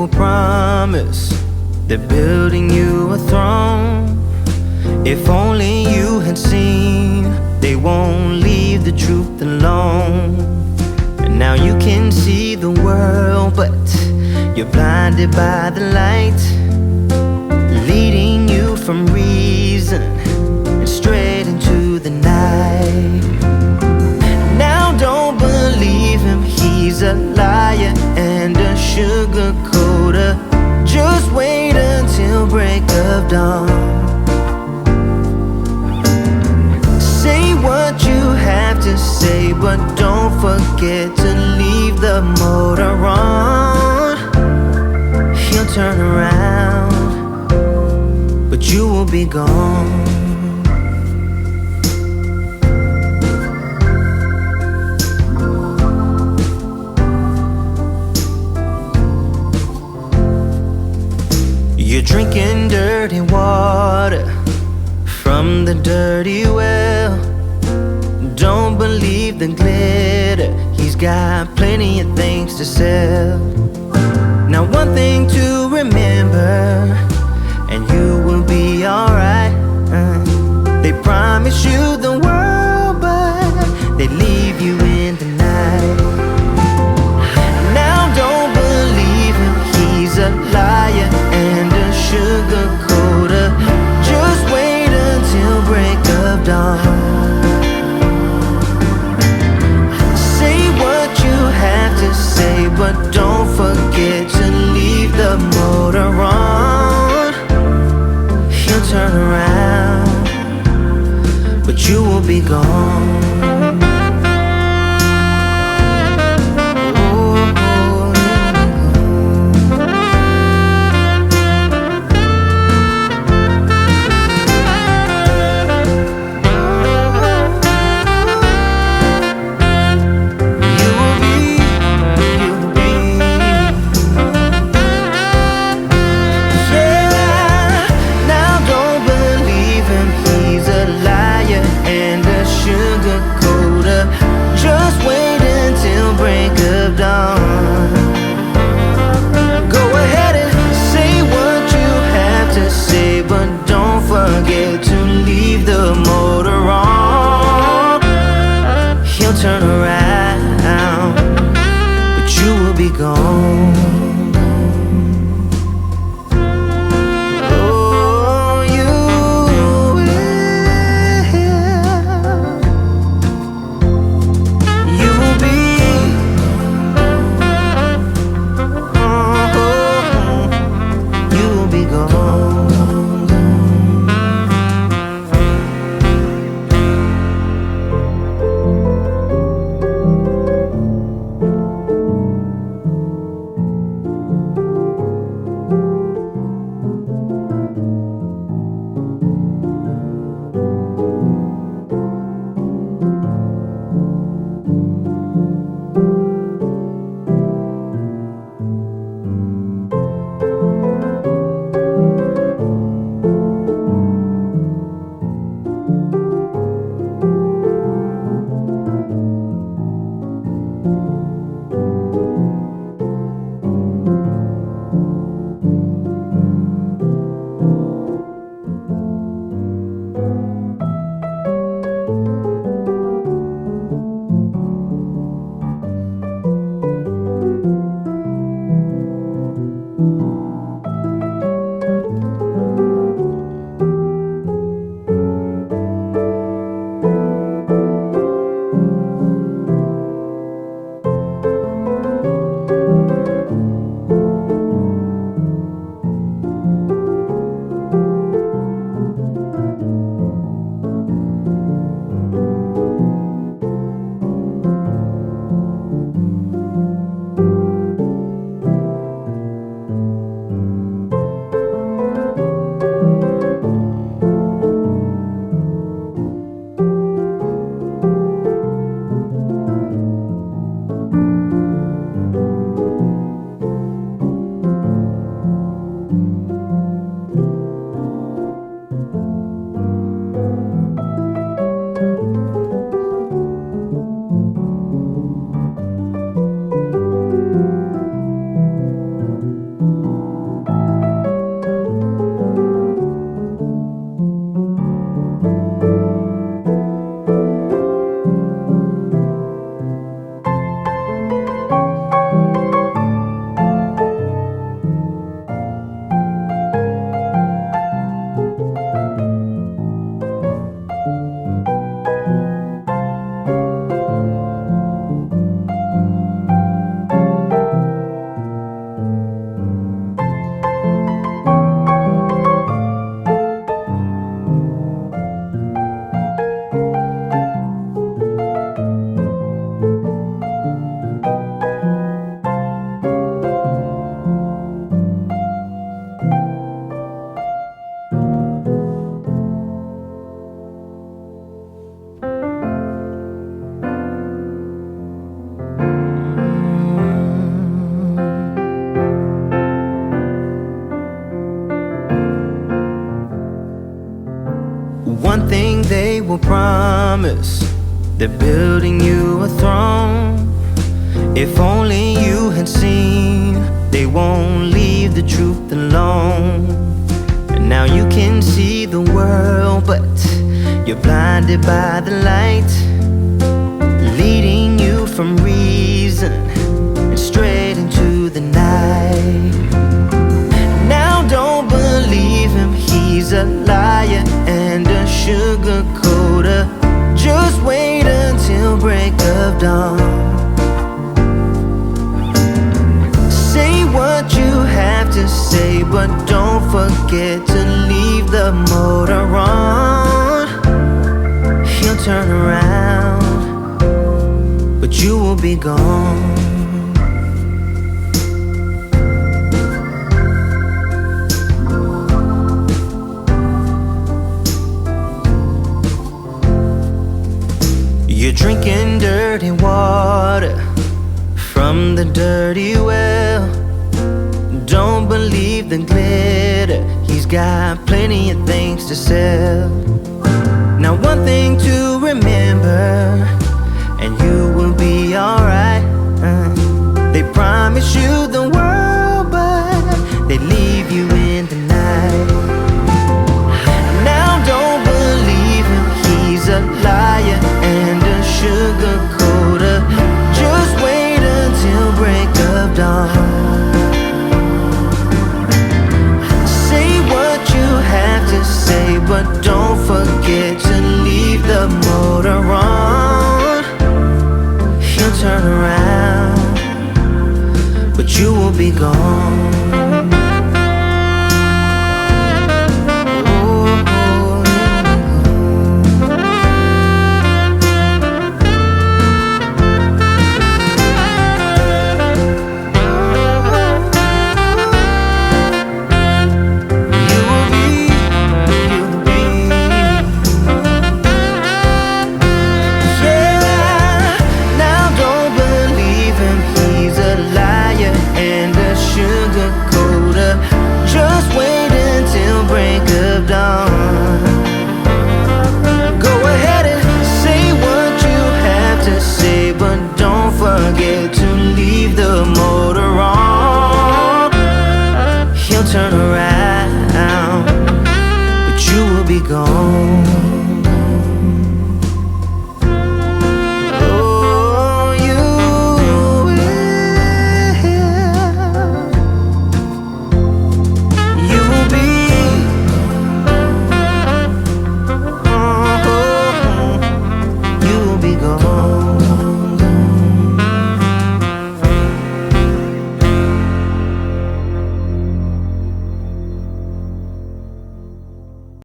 will promise they're building you a throne. If only you had seen, they won't leave the truth alone. And now you can see the world, but you're blinded by the light, leading you from reason and straight into the night. Now don't believe him, he's a liar and a sugar coater. Just wait until break of dawn. Say what you have to say, but don't forget to leave the motor on. He'll turn around, but you will be gone. You're drinking dirty water from the dirty well. Don't believe the glitter, he's got plenty of things to sell. Now one thing to remember, and you will be alright. They promise you the world, but they leave you in the night. Now don't believe him, he's a liar and a sugar coater. Just wait until break of dawn. Say what you have to say, but don't forget to leave the motor on. He'll turn around, but you will be gone. Sugar will promise they're building you a throne. If only you had seen, they won't leave the truth alone. And now you can see the world, but you're blinded by the light, leading you from reason and straight into the night. Now don't believe him, he's a liar and a sugar coater. Just wait until break of dawn. Say what you have to say, but don't forget to leave the motor on. He'll turn around, but you will be gone. You're drinking dirty water from the dirty well. Don't believe the glitter, he's got plenty of things to sell. Now one thing to remember, and you will be alright. They promise you the world, but they leave you in the night. Now don't believe him, he's a liar and a sugar coater. Just wait until break of dawn. Say what you have to say, but don't forget to leave the motor on. He'll turn around, but you will be gone. Forget to leave the motor on. He'll turn around, but you will be gone.